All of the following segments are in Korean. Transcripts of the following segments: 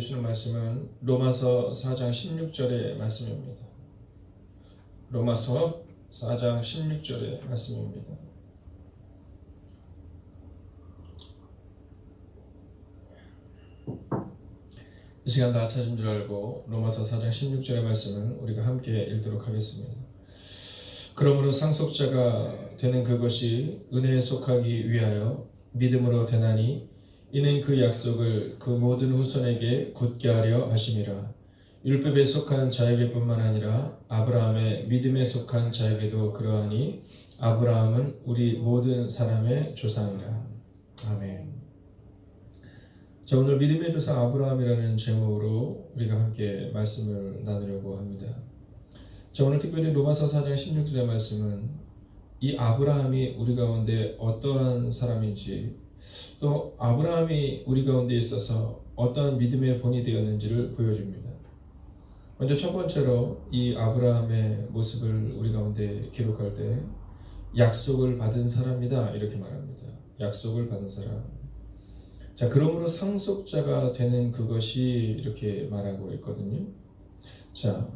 주시는 말씀은 로마서 4장 16절의 말씀입니다. 로마서 4장 16절의 말씀입니다. 이 시간 다 찾은 줄 알고 로마서 4장 16절의 말씀을 우리가 함께 읽도록 하겠습니다. 그러므로 상속자가 되는 그것이 은혜에 속하기 위하여 믿음으로 되나니 이는 그 약속을 그 모든 후손에게 굳게 하려 하심이라. 율법에 속한 자에게뿐만 아니라 아브라함의 믿음에 속한 자에게도 그러하니 아브라함은 우리 모든 사람의 조상이라. 아멘. 자, 오늘 믿음의 조상 아브라함이라는 제목으로 우리가 함께 말씀을 나누려고 합니다. 자, 오늘 특별히 로마서 4장 16절의 말씀은 이 아브라함이 우리 가운데 어떠한 사람인지, 또 아브라함이 우리 가운데 있어서 어떠한 믿음의 본이 되었는지를 보여줍니다. 먼저 첫 번째로 이 아브라함의 모습을 우리 가운데 기록할 때 약속을 받은 사람이다 이렇게 말합니다. 약속을 받은 사람. 자, 그러므로 상속자가 되는 그것이 이렇게 말하고 있거든요. 자,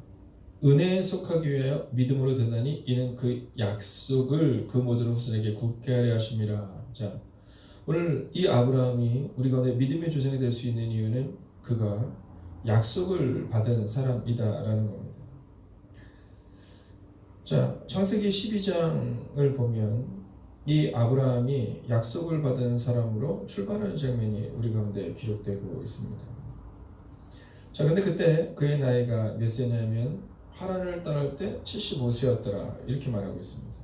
은혜에 속하기 위하여 믿음으로 되나니 이는 그 약속을 그 모든 후손에게 굳게 하려 하심이라. 자, 오늘 이 아브라함이 우리 가운데 믿음의 조상이 될 수 있는 이유는 그가 약속을 받은 사람이다라는 겁니다. 자, 창세기 12장을 보면 이 아브라함이 약속을 받은 사람으로 출발하는 장면이 우리 가운데 기록되고 있습니다. 자, 근데 그때 그의 나이가 몇 세냐면 하란을 떠날 때 75세였더라 이렇게 말하고 있습니다.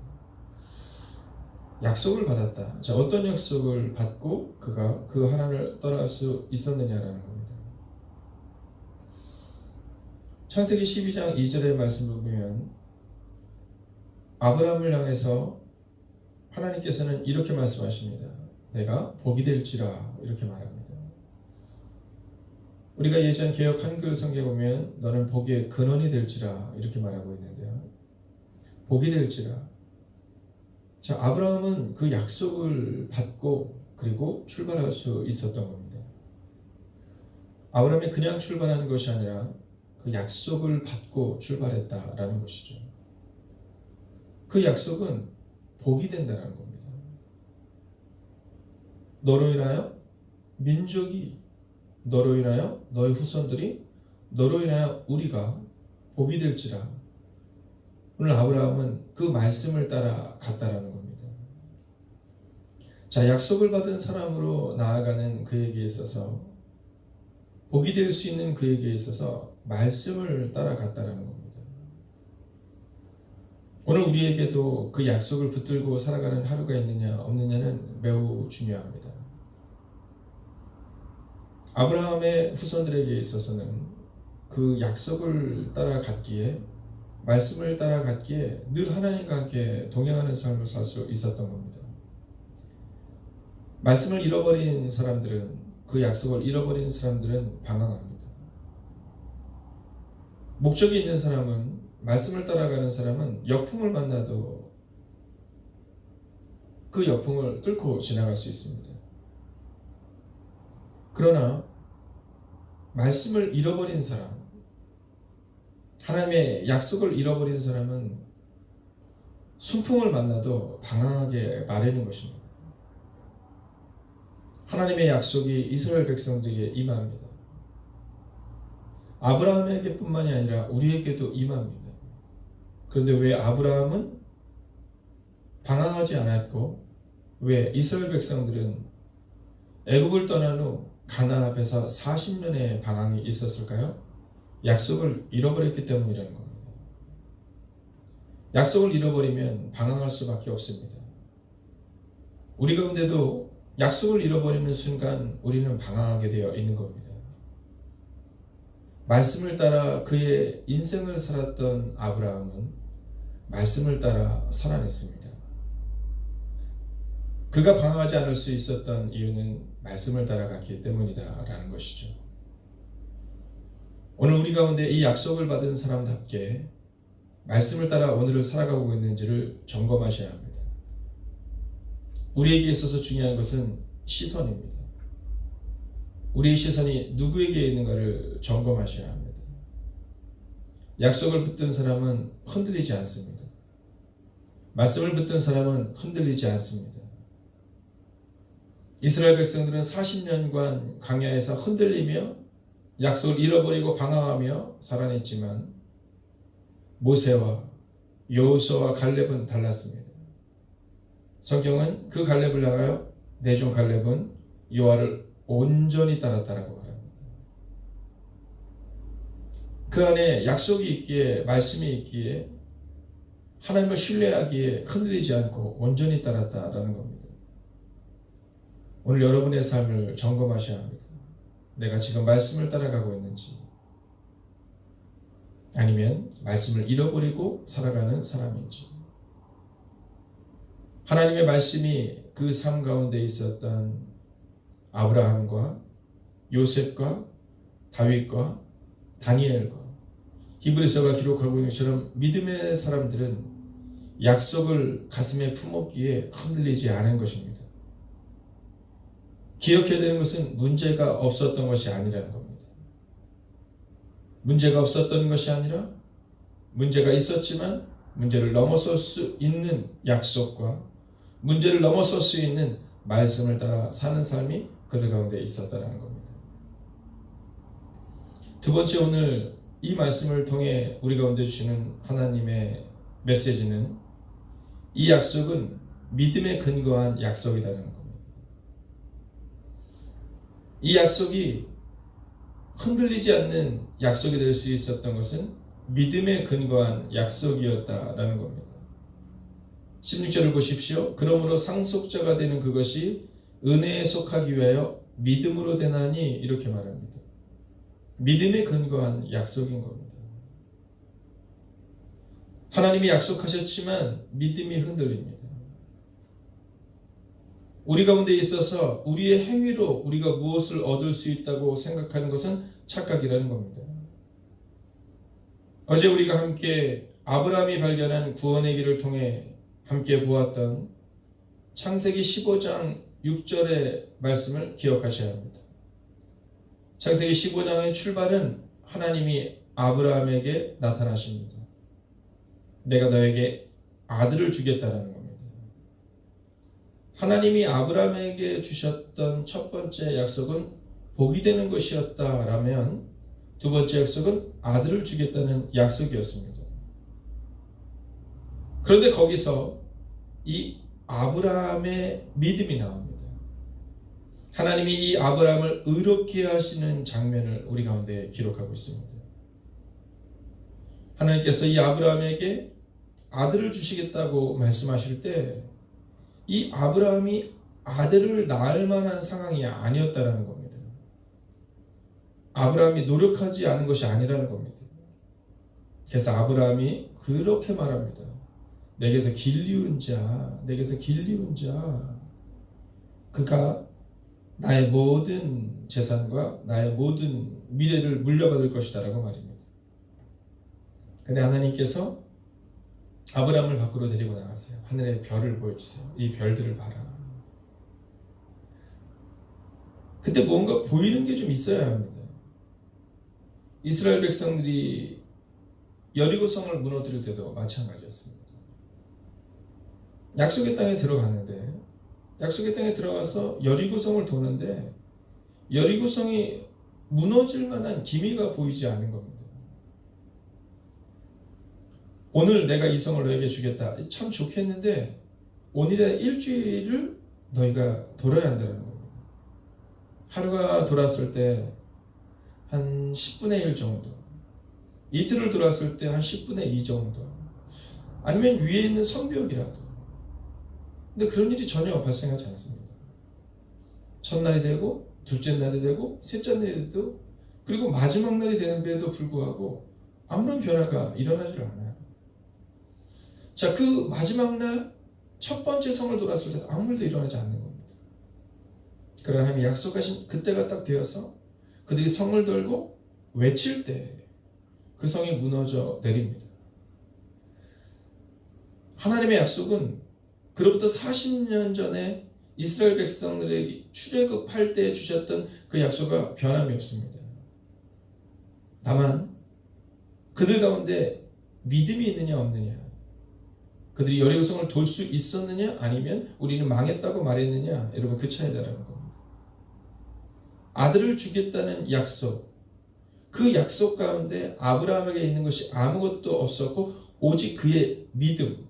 약속을 받았다. 자, 어떤 약속을 받고 그가 그 하란을 떠날 수 있었느냐라는 겁니다. 창세기 12장 2절의 말씀을 보면 아브라함을 향해서 하나님께서는 이렇게 말씀하십니다. 내가 복이 될지라 이렇게 말합니다. 우리가 예전 개역 한글 성경에 보면 너는 복의 근원이 될지라 이렇게 말하고 있는데요. 복이 될지라. 자, 아브라함은 그 약속을 받고 그리고 출발할 수 있었던 겁니다. 아브라함이 그냥 출발한 것이 아니라 그 약속을 받고 출발했다라는 것이죠. 그 약속은 복이 된다는 겁니다. 너로 인하여 민족이, 너로 인하여 너의 후손들이, 너로 인하여 우리가 복이 될지라. 오늘 아브라함은 그 말씀을 따라 갔다라는 겁니다. 자, 약속을 받은 사람으로 나아가는 그에게 있어서 복이 될 수 있는 그에게 있어서 말씀을 따라갔다라는 겁니다. 오늘 우리에게도 그 약속을 붙들고 살아가는 하루가 있느냐 없느냐는 매우 중요합니다. 아브라함의 후손들에게 있어서는 그 약속을 따라갔기에, 말씀을 따라갔기에 늘 하나님과 함께 동행하는 삶을 살 수 있었던 겁니다. 말씀을 잃어버린 사람들은, 그 약속을 잃어버린 사람들은 방황합니다. 목적이 있는 사람은, 말씀을 따라가는 사람은 역풍을 만나도 그 역풍을 뚫고 지나갈 수 있습니다. 그러나 말씀을 잃어버린 사람, 하나님의 약속을 잃어버린 사람은 순풍을 만나도 방황하게 마련인 것입니다. 하나님의 약속이 이스라엘 백성들에게 임합니다. 아브라함에게 뿐만이 아니라 우리에게도 임합니다. 그런데 왜 아브라함은 방황하지 않았고 왜 이스라엘 백성들은 애국을 떠난 후 가나안 앞에서 40년의 방황이 있었을까요? 약속을 잃어버렸기 때문이라는 겁니다. 약속을 잃어버리면 방황할 수밖에 없습니다. 우리 가운데도 약속을 잃어버리는 순간 우리는 방황하게 되어 있는 겁니다. 말씀을 따라 그의 인생을 살았던 아브라함은 말씀을 따라 살아냈습니다. 그가 방황하지 않을 수 있었던 이유는 말씀을 따라갔기 때문이다라는 것이죠. 오늘 우리 가운데 이 약속을 받은 사람답게 말씀을 따라 오늘을 살아가고 있는지를 점검하셔야 합니다. 우리에게 있어서 중요한 것은 시선입니다. 우리의 시선이 누구에게 있는가를 점검하셔야 합니다. 약속을 붙든 사람은 흔들리지 않습니다. 말씀을 붙든 사람은 흔들리지 않습니다. 이스라엘 백성들은 40년간 광야에서 흔들리며 약속을 잃어버리고 방황하며 살아냈지만 모세와 여호수아와 갈렙은 달랐습니다. 성경은 그 갈렙을 향하여 내 종 갈렙은 여호와를 온전히 따랐다라고 말합니다. 그 안에 약속이 있기에, 말씀이 있기에, 하나님을 신뢰하기에 흔들리지 않고 온전히 따랐다라는 겁니다. 오늘 여러분의 삶을 점검하셔야 합니다. 내가 지금 말씀을 따라가고 있는지, 아니면 말씀을 잃어버리고 살아가는 사람인지. 하나님의 말씀이 그 삶 가운데 있었던 아브라함과 요셉과 다윗과 다니엘과 히브리서가 기록하고 있는 것처럼 믿음의 사람들은 약속을 가슴에 품었기에 흔들리지 않은 것입니다. 기억해야 되는 것은 문제가 없었던 것이 아니라는 겁니다. 문제가 없었던 것이 아니라 문제가 있었지만 문제를 넘어설 수 있는 약속과 문제를 넘어설 수 있는 말씀을 따라 사는 삶이 그들 가운데 있었다는 겁니다. 두 번째, 오늘 이 말씀을 통해 우리 가운데 주시는 하나님의 메시지는 이 약속은 믿음에 근거한 약속이라는 겁니다. 이 약속이 흔들리지 않는 약속이 될 수 있었던 것은 믿음에 근거한 약속이었다라는 겁니다. 16절을 보십시오. 그러므로 상속자가 되는 그것이 은혜에 속하기 위하여 믿음으로 되나니, 이렇게 말합니다. 믿음에 근거한 약속인 겁니다. 하나님이 약속하셨지만 믿음이 흔들립니다. 우리 가운데 있어서 우리의 행위로 우리가 무엇을 얻을 수 있다고 생각하는 것은 착각이라는 겁니다. 어제 우리가 함께 아브라함이 발견한 구원의 길을 통해 함께 보았던 창세기 15장 6절의 말씀을 기억하셔야 합니다. 창세기 15장의 출발은 하나님이 아브라함에게 나타나십니다. 내가 너에게 아들을 주겠다라는 겁니다. 하나님이 아브라함에게 주셨던 첫 번째 약속은 복이 되는 것이었다라면, 두 번째 약속은 아들을 주겠다는 약속이었습니다. 그런데 거기서 이 아브라함의 믿음이 나옵니다. 하나님이 이 아브라함을 의롭게 하시는 장면을 우리 가운데 기록하고 있습니다. 하나님께서 이 아브라함에게 아들을 주시겠다고 말씀하실 때 이 아브라함이 아들을 낳을 만한 상황이 아니었다라는 겁니다. 아브라함이 노력하지 않은 것이 아니라는 겁니다. 그래서 아브라함이 그렇게 말합니다. 내게서 길리운 자, 내게서 길리운 자, 그가 나의 모든 재산과 나의 모든 미래를 물려받을 것이다 라고 말입니다. 근데 하나님께서 아브라함을 밖으로 데리고 나갔어요. 하늘의 별을 보여주세요. 이 별들을 봐라. 그때 뭔가 보이는 게 좀 있어야 합니다. 이스라엘 백성들이 여리고성을 무너뜨릴 때도 마찬가지였습니다. 약속의 땅에 들어갔는데, 약속의 땅에 들어가서 여리고성을 도는데 여리고성이 무너질 만한 기미가 보이지 않는 겁니다. 오늘 내가 이 성을 너에게 주겠다. 참 좋겠는데 오늘의 일주일을 너희가 돌아야 한다는 겁니다. 하루가 돌았을 때 한 10분의 1 정도, 이틀을 돌았을 때 한 10분의 2 정도, 아니면 위에 있는 성벽이라도. 근데 그런 일이 전혀 발생하지 않습니다. 첫날이 되고 둘째 날이 되고 셋째 날이 되고 그리고 마지막 날이 되는데도 불구하고 아무런 변화가 일어나질 않아요. 자, 그 마지막 날 첫 번째 성을 돌았을 때 아무 일도 일어나지 않는 겁니다. 그러나 하나님이 약속하신 그때가 딱 되어서 그들이 성을 들고 외칠 때 그 성이 무너져 내립니다. 하나님의 약속은 그로부터 40년 전에 이스라엘 백성들에게 출애굽할 때 주셨던 그 약속과 변함이 없습니다. 다만 그들 가운데 믿음이 있느냐 없느냐, 그들이 여리고성을 돌 수 있었느냐 아니면 우리는 망했다고 말했느냐, 여러분 그 차이다라는 겁니다. 아들을 주겠다는 약속, 그 약속 가운데 아브라함에게 있는 것이 아무것도 없었고 오직 그의 믿음,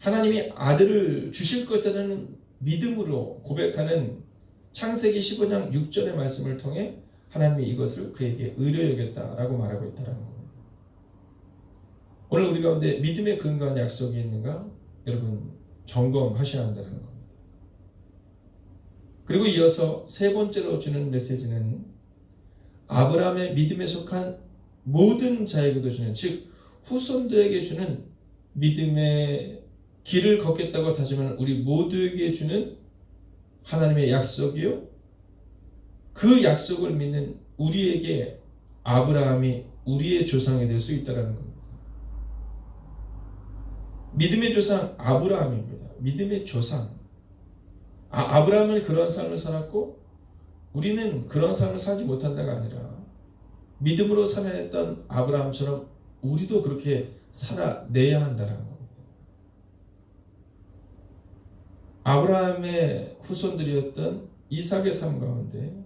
하나님이 아들을 주실 것이라는 믿음으로 고백하는 창세기 15장 6절의 말씀을 통해 하나님이 이것을 그에게 의로 여겼다라고 말하고 있다는 겁니다. 오늘 우리 가운데 믿음에 근거한 약속이 있는가? 여러분 점검하셔야 한다는 겁니다. 그리고 이어서 세 번째로 주는 메시지는 아브라함의 믿음에 속한 모든 자에게도 주는, 즉 후손들에게 주는 믿음의 길을 걷겠다고 다짐하는 우리 모두에게 주는 하나님의 약속이요, 그 약속을 믿는 우리에게 아브라함이 우리의 조상이 될 수 있다는 겁니다. 믿음의 조상 아브라함입니다. 믿음의 조상. 아브라함은 그런 삶을 살았고 우리는 그런 삶을 살지 못한다가 아니라 믿음으로 살아냈던 아브라함처럼 우리도 그렇게 살아내야 한다는 겁니다. 아브라함의 후손들이었던 이삭의 삶 가운데,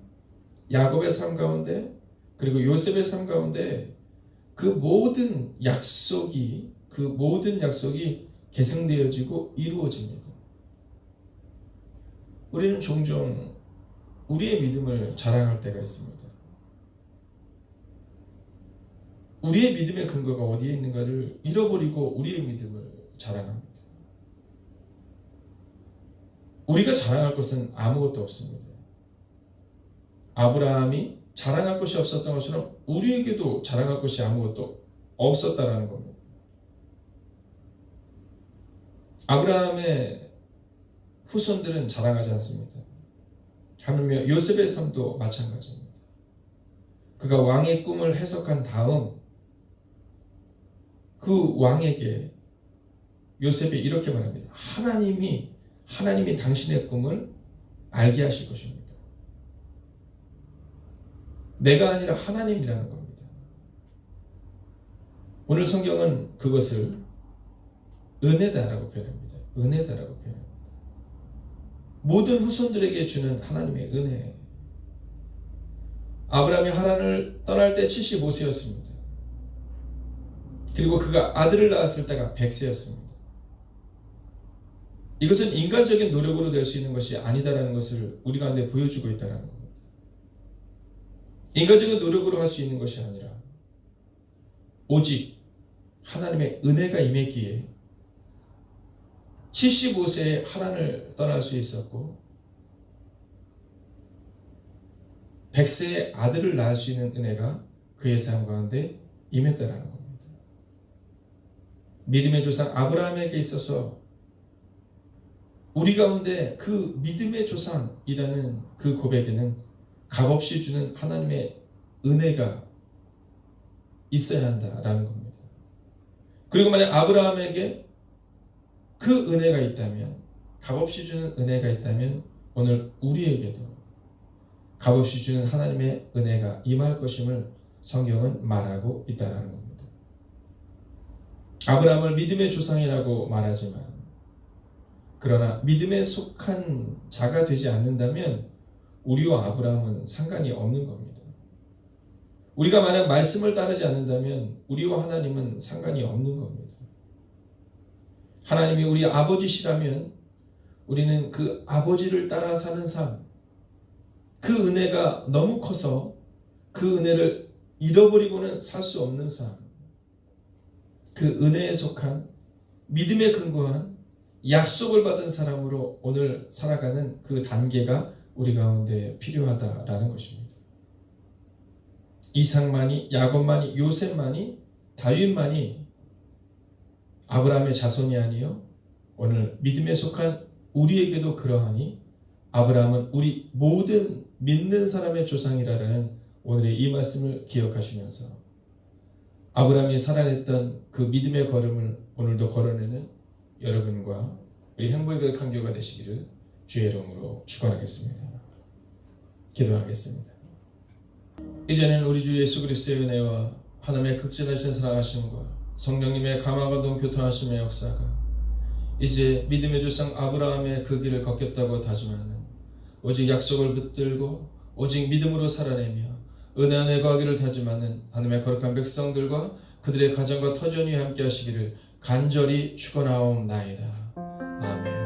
야곱의 삶 가운데, 그리고 요셉의 삶 가운데 그 모든 약속이 계승되어지고 이루어집니다. 우리는 종종 우리의 믿음을 자랑할 때가 있습니다. 우리의 믿음의 근거가 어디에 있는가를 잃어버리고 우리의 믿음을 자랑합니다. 우리가 자랑할 것은 아무것도 없습니다. 아브라함이 자랑할 것이 없었던 것처럼 우리에게도 자랑할 것이 아무것도 없었다라는 겁니다. 아브라함의 후손들은 자랑하지 않습니다. 하물며 요셉의 삶도 마찬가지입니다. 그가 왕의 꿈을 해석한 다음 그 왕에게 요셉이 이렇게 말합니다. 하나님이 당신의 꿈을 알게 하실 것입니다. 내가 아니라 하나님이라는 겁니다. 오늘 성경은 그것을 은혜다라고 표현합니다. 은혜다라고 표현합니다. 모든 후손들에게 주는 하나님의 은혜. 아브라함이 하란을 떠날 때 75세였습니다. 그리고 그가 아들을 낳았을 때가 100세였습니다. 이것은 인간적인 노력으로 될 수 있는 것이 아니다라는 것을 우리 가운데 보여주고 있다는 겁니다. 인간적인 노력으로 할 수 있는 것이 아니라 오직 하나님의 은혜가 임했기에 75세에 하란을 떠날 수 있었고 100세에 아들을 낳을 수 있는 은혜가 그의 삶 가운데 임했다라는 겁니다. 믿음의 조상 아브라함에게 있어서 우리 가운데 그 믿음의 조상이라는 그 고백에는 값없이 주는 하나님의 은혜가 있어야 한다라는 겁니다. 그리고 만약 아브라함에게 그 은혜가 있다면, 값없이 주는 은혜가 있다면 오늘 우리에게도 값없이 주는 하나님의 은혜가 임할 것임을 성경은 말하고 있다는 겁니다. 아브라함을 믿음의 조상이라고 말하지만 그러나 믿음에 속한 자가 되지 않는다면 우리와 아브라함은 상관이 없는 겁니다. 우리가 만약 말씀을 따르지 않는다면 우리와 하나님은 상관이 없는 겁니다. 하나님이 우리 아버지시라면 우리는 그 아버지를 따라 사는 삶, 그 은혜가 너무 커서 그 은혜를 잃어버리고는 살 수 없는 삶, 그 은혜에 속한 믿음에 근거한 약속을 받은 사람으로 오늘 살아가는 그 단계가 우리 가운데 필요하다라는 것입니다. 이삭만이, 야곱만이, 요셉만이, 다윗만이 아브라함의 자손이 아니요 오늘 믿음에 속한 우리에게도 그러하니 아브라함은 우리 모든 믿는 사람의 조상이라는 오늘의 이 말씀을 기억하시면서 아브라함이 살아냈던 그 믿음의 걸음을 오늘도 걸어내는 여러분과 우리 행복의 강교가 되시기를 주의 이름으로 축원하겠습니다. 기도하겠습니다. 이제는 우리 주 예수 그리스도의 은혜와 하나님의 극진하신 사랑하심과 성령님의 감화감동 교통하심의 역사가 이제 믿음의 조상 아브라함의 그 길을 걷겠다고 다짐하는 오직 약속을 붙들고 오직 믿음으로 살아내며 은혜 안에 거하기를 다짐하는 하나님의 거룩한 백성들과 그들의 가정과 터전 위에 함께 하시기를 간절히 축원하옵나이다. 아멘.